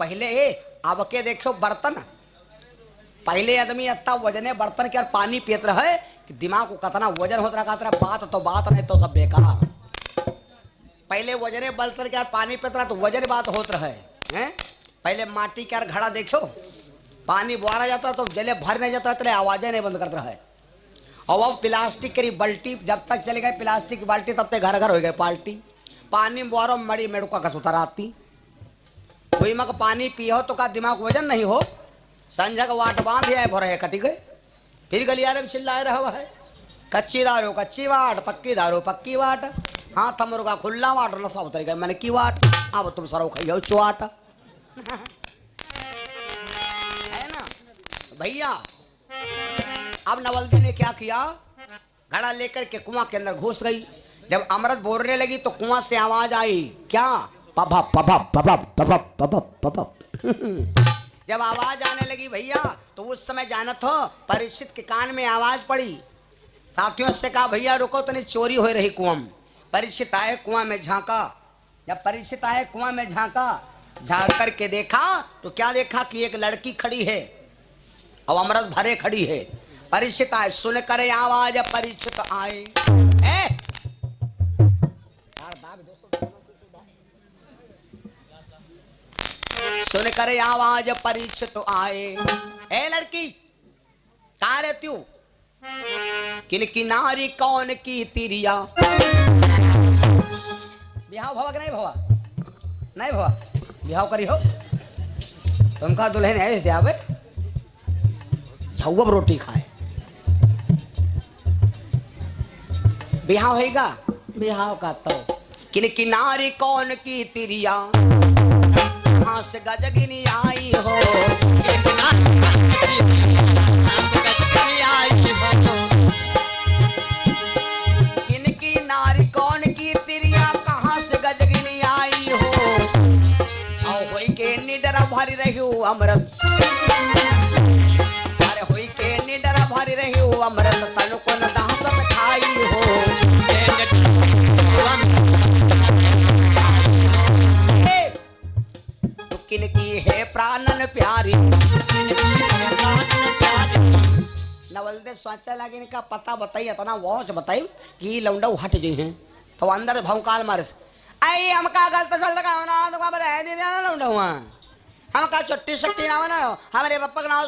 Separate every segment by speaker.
Speaker 1: पहले अब के देखो बर्तन, पहले आदमी इतना वजने बर्तन के पानी पियत रहे कि दिमाग को कतना वजन होता रहा, बात तो बात नहीं तो सब बेकार। पहले वजने बर्तन के पानी पियत रहा तो वजन बात होत रहे हैं। पहले माटी के घड़ा देखो, पानी बुआरा जाता तो जले भर नहीं जाता तो आवाजें नहीं बंद करता है। और अब प्लास्टिक की बाल्टी जब तक चले गए प्लास्टिक की बाल्टी तब तक घर घर हो गए पाल्टी। पानी बुआरो मड़ी मेड़ुका का सुतर आती कोई मग पानी पियो तो का दिमाग वजन नहीं हो। संजय का वाट बांध आए भर है कटी गए, फिर गलियारे में चिल्लाए रहा है कच्ची दारू कच्ची वाट, पक्की दारू पक्की वाट, हाँ थमरू का खुल्ला वाट, नशा उतर गए मैंने की वाट, अब तुम सरो खाइयो चुआट है ना भैया। अब नवलदी ने क्या किया, घड़ा लेकर के कुआं के अंदर घुस गई। जब अमृत बोलने लगी तो कुआं से आवाज आई, क्या पभप पभप पभप पभप पभप पभप जब आवाज आने लगी भैया तो उस समय जानत हो परीक्षित के कान में आवाज पड़ी। साथियों से कहा भैया रुको तो नहीं, चोरी हो रही कुआं में। परीक्षित आए कुआं में झांका, जब परीक्षित आए कुआं में झांका, झांक करके देखा तो क्या देखा कि एक लड़की खड़ी है और अमृत भरे खड़ी है। परीक्षित आए, सुन कर आवाज परीक्षित आए, सुन कर आवाज परीक्षित आए, ए लड़की कहाँ रहती हूँ, किन किनारी कौन की तिरिया। बिहाव भवा नहीं भवा, नहीं भवा बिहाव करी हो, तुमका दुल्हन है इस दियावे झौब रोटी खाए, बिहाव हैगा बिहाव का तो किन किनारी कौन की तिरिया, कहाँ से गजगिनी आई हो, किन किनारी कौन की तिरिया, कहाँ से गजगिनी आई हो, और होई के निडर भरी रही हो अमृत, अरे होई के निडर भरी रही हो अमृत, तन को न दाहत खाई हो, किन की है प्राणन प्यारी। नवलदे सोचा लगे इनका पता बताई, इतना वॉच बताई कि लौंडा हट गए हैं तो अंदर भौकाल मारे आई हमका गलत चल रहा ना तो खबर है नहीं ना लौंडा हुआ हमका चट्टी शट्टी ना बना हमारे पप्पा का नाम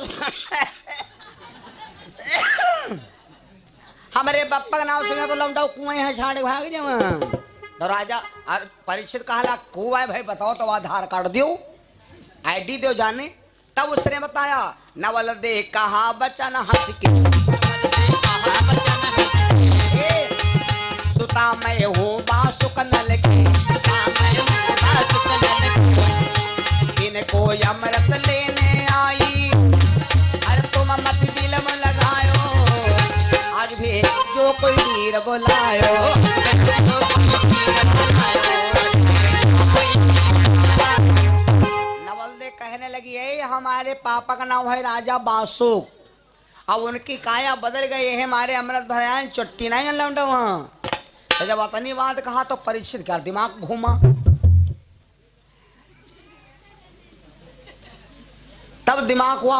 Speaker 1: हमारे पप्पा का नाम सुना तो लौंडा कुएं है छाड़े भाग जाओ। तो राजा परीक्षित कहला कुआ है भाई बताओ तो आधार कार्ड दियो आईडी दो जाने। तब उसने बताया नवलदे कहा बचन हंस के सुता मैं हूँ बासुक नल के, इनको अमृत लेने आई, अरे तुम मत दिल में लगायो, आज भी जो कोई वीर बुलायो, कहने लगी है हमारे पापा का नाम है राजा बासुक, अब उनकी काया बदल गई है, हमारे अमृत भरयान चट्टी नहीं लौंडा वहाँ। तो जब अपनी बात कहा तो परीक्षित क्या दिमाग घूमा, तब दिमाग हुआ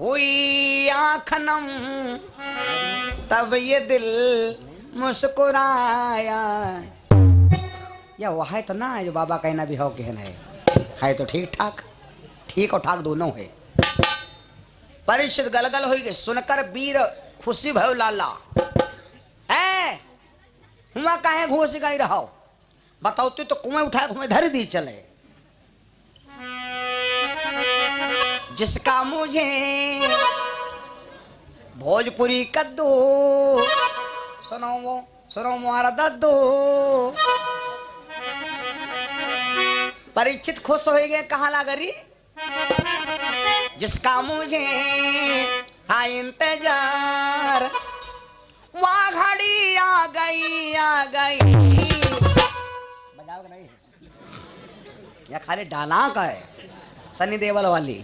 Speaker 1: हुई आँखनम, तब ये दिल मुस्कुराया। या वह है तो ना जो बाबा कहना भी हो कहना है तो ठीक ठाक, ठीक और ठाक दोनों है। परीक्षित गलगल हो गए सुनकर वीर खुशी भयो लाला, है हुआ काहे घोष गई रहो बताओ तू तो कुएं उठा कुएं धर दी चले, जिसका मुझे भोजपुरी कद्दू सुनो मारा दद्दू। परीक्षित खुश हो गए कहा लागरी, जिसका मुझे था इंतजार, वहाँ घड़ी आ गई बजाओ नहीं या खाली डाला का है सनी देवल वाली।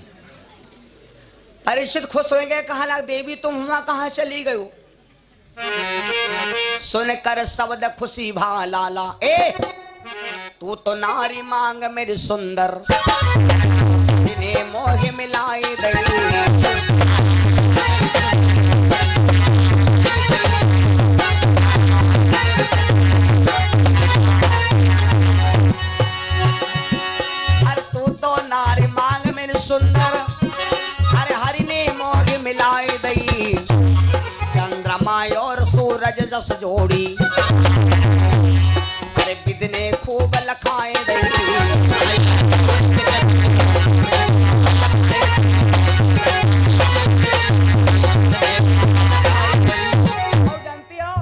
Speaker 1: परीक्षित खुश हो गए कहा लाग देवी तुम वहां कहाँ चली गई, सुनकर शब्द खुशी भा लाला, तू तो नारी मांग मेरी सुंदर जिन्हें मोह मिलाई दई। नारी मांग मेरी सुंदर अरे हरि ने मोह मिलाई दई। चंद्रमा और सूरज जस जोड़ी अरे बिदने खूब लखाए दई। जानती हो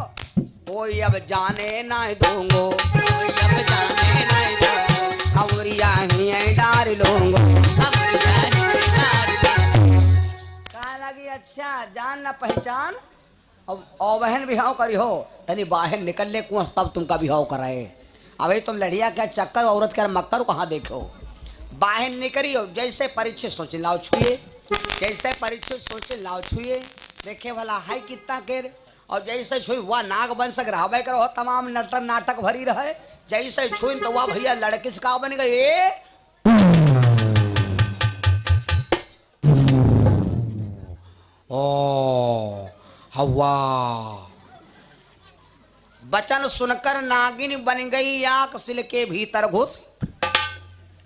Speaker 1: कोई अब जाने ना दूंगो, कोई अब जाने ना दूंगो, खबरिया ही डार लूंगो। कहा लगी अच्छा जान ना पहचान अब बहन बिहाव करी हो तनी बाहर निकल ले कुछ तब तुमका बिहाव कराए। अभी तुम लड़िया क्या चक्कर औरत का मक्कर कहाँ देखो बाहर निकली हो। जैसे परीक्षित सोचे लाओ छुए, जैसे परीक्षित सोचे लाओ छुए देखे भला है कितना केर। और जैसे छुई वह नाग बन सक रहा करो तमाम नटन नाटक भरी रहे। जैसे छुई तो वह भैया लड़की से का बन गए। ओ हवा बचन सुनकर नागिनी बन गई आंख सिल के भीतर घुस।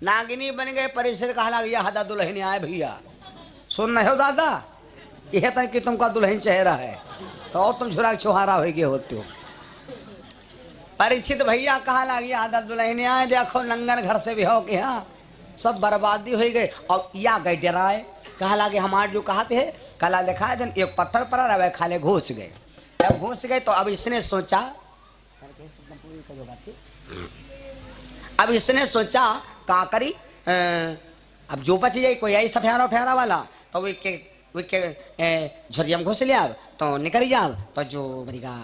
Speaker 1: नागिनी बन गए परिषद कहा लग हदा दुल्हन आए भैया सुन रहे हो दादा यह तक कि तुमका दुल्हन चेहरा है तो और तुम झुरा छुहारा हो गए होते हो। परीक्षित भैया कहा लगी आधा दुल्हन आए देखो नंगन घर से भी हो के हाँ सब बर्बादी हो गई। और या गए डराए कहा लगे हमारे जो कहते है कला दिखाए दिन एक पत्थर पर रहे खाले घुस गए। जब घुस गए तो अब इसने सोचा का करी अब जो बच जाए कोई आई सफेरा फेरा वाला तो झरियम घुस लिया तो निकल जा तो जो बनेगा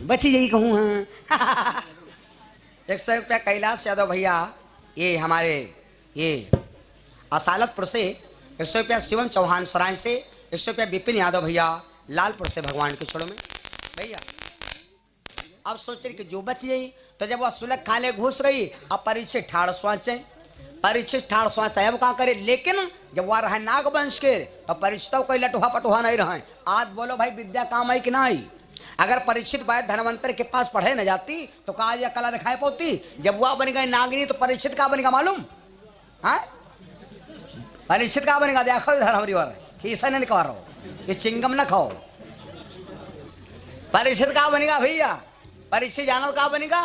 Speaker 1: बची जाई कहूँ। हाँ 100 रुपया कैलाश यादव भैया ये हमारे ये असालतपुर से 100 रुपया शिवम चौहान सराय से 100 रुपया विपिन यादव भैया लालपुर से भगवान के छोड़ो में भैया। अब सोच रही कि जो बच गई तो जब वह सुलग खाले घुस गई अब परीक्षित ठाड़ सोचे अब क्या करे। लेकिन जब वह रहे नाग वंश के तो परीक्षित कोई लटुहा पटुहा नहीं रहे। आज बोलो भाई विद्या काम आई कि ना आई। अगर परीक्षित बात धनवंतर के पास पढ़े न जाती तो कहा यह कला दिखाई पाती। जब वह बन गई नागिनी तो परीक्षित का बनेगा मालूम है। परीक्षित का बनेगा देखो इधर हमारी बार खीसा नहीं निकल रहा हो ये चिंगम न खाओ। परीक्षित का बनेगा भैया परीक्षित जानल का बनेगा।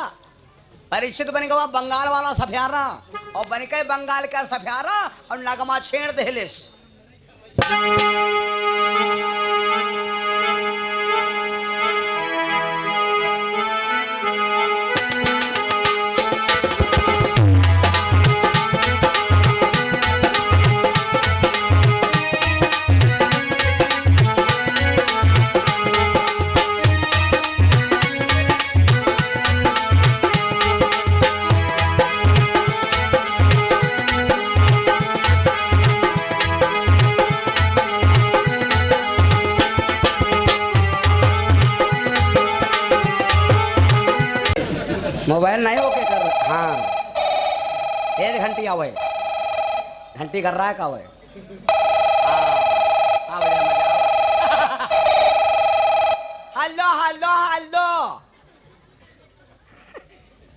Speaker 1: परीक्षित बनेगा वह बंगाल वाला सफियारा और बन गए बंगाल का सफियारा और नगमा छेड़ दहलिस। मोबाइल नहीं ओके कर हाँ 1 घंटी आवे घंटी कर रहा है का हेलो हेलो हेलो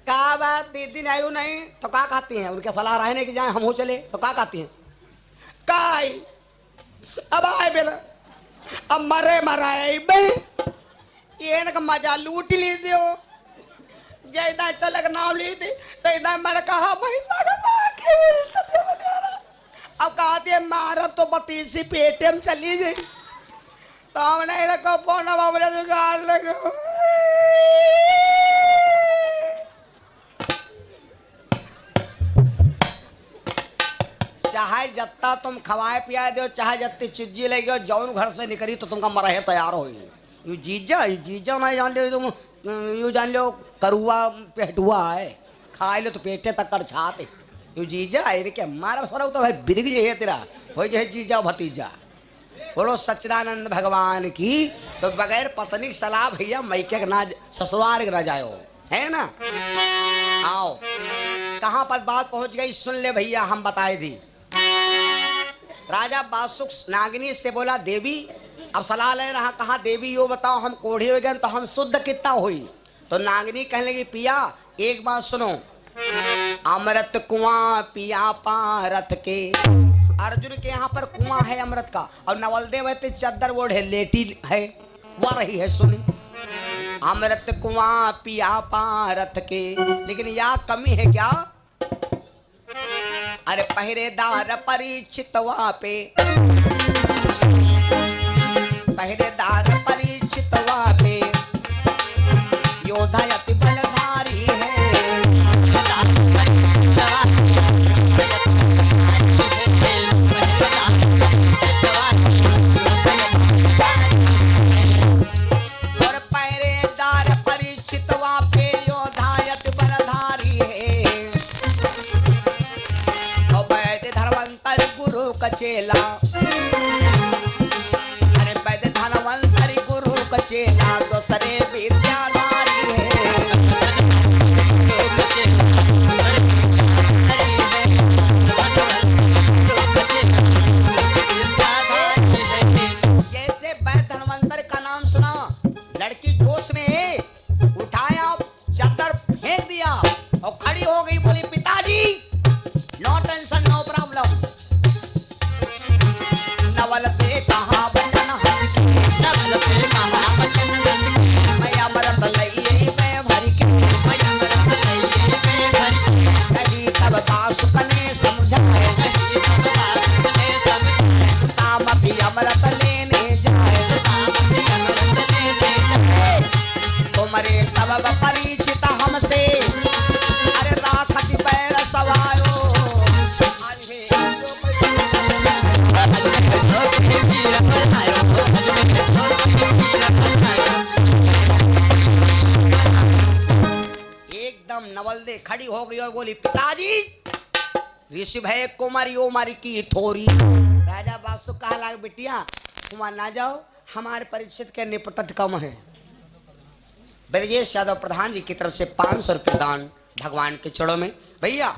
Speaker 1: का बात दीदी नहीं आयु नहीं तो क्या कहती हैं उनके सलाह रहने की जाए हम हो चले तो क्या कहती हैं काई अब आए बेला अब मरे मराए ये ना मजा लूट ली दियो जैदा चलक नाम ली थी तो इधर मैंने कहा अब कहती है मारब तो बतीसी पेटीएम चली गई तो हमने रखा फोन गाड़ लगे। चाहे जत्ता तुम खवाए पियाए दो चाहे जत्ती चिज्जी लगी जौन घर से निकली तो तुमका मरहे तैयार हो यू जीजा नहीं जान लो तुम यू जान लो करुआ पेटुआ है खाए लो तो पेटे तक कर छाते यू जीजा है क्या मारा सर तो भाई बिरग है तेरा हो जाए जीजा भतीजा। बोलो सच्चिदानंद भगवान की। तो बगैर पत्नी सलाह भैया मैके ना ससुराल के रजायो है ना आओ कहां पर बात पहुंच गई सुन ले भैया, हम बताए दी। राजा बासुक नागिनी से बोला देवी, अब सलाह ले रहा, कहा देवी यो बताओ हम कोढ़ी हो गए तो हम शुद्ध कितना हुई? तो नागिनी कहने लगी पिया एक बात सुनो, अमृत कुआं पिया पारत के। अर्जुन के यहाँ पर कुआं है अमृत का, और नवलदेव है चद्दर ओढ़ है, लेटी है, वह रही है सुनी। अमृत कुआं पिया पारत के, लेकिन या कमी है क्या? अरे पहरेदार परिचितवा पे, पहरेदार परिचितवा पे योद्धा अति बलधारी है। और पहरेदार परिचितवा पे योद्धा अति बलधारी है। और वैद्य धर्मंतर गुरु कचेला, अरे वैद्य धर्मंतर गुरु कचेला दूसरे विद्याधारी है। जैसे वैद्य धर्मंतर का नाम सुना, लड़की जोश में उठाया, चादर फेंक दिया और खड़ी हो गई, बोली पिताजी नो टेंशन नो प्रॉब्लम। नवल पे कहा बचन हंस के, नवल पे कहा बचन हंस के, मैं अमृत लइए मैं भर के, मैं अमृत लइए मैं भर के। नहीं तब बासुक ने समझाए, नहीं तब बासुक ने समझाए, तामक अमृत लेने जाए, तामक अमृत लेने जाए। तुम्हारे सबब परिचित हमसे, अरे राखत पैर सवायो। एकदम नवलदे खड़ी हो गई और बोली पिताजी ऋषि भय कुमारी ओमारी की थोरी। राजा बासु कहा लाग बिटिया कुमार ना जाओ, हमारे परिचित के निपटत कम है। ब्रजेश यादव प्रधान जी की तरफ से 500 रुपये दान भगवान के चरणों में। भैया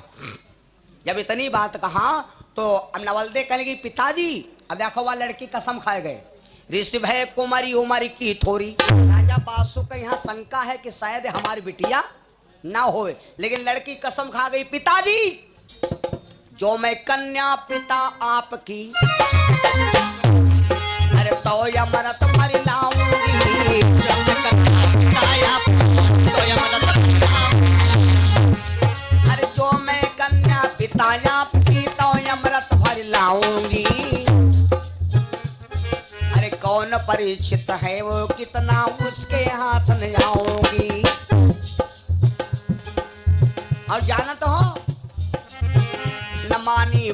Speaker 1: जब इतनी बात कहा तो अब नवलदे कहने लगी पिताजी अब देखो वह लड़की कसम खाए गए, ऋषि भय कुमारी उमारी की थोरी। राजा बासु का यहाँ शंका है कि शायद हमारी बिटिया ना होए, लेकिन लड़की कसम खा गई पिताजी जो मैं कन्या पिता आपकी, अरे तो अमृत मर लाऊंगी। अरे जो मैं कन्या पिता आपकी तो अमृत भर लाऊंगी। अरे कौन परिचित है वो कितना उसके हाथ न जाऊंगी। और जानत हो न मानी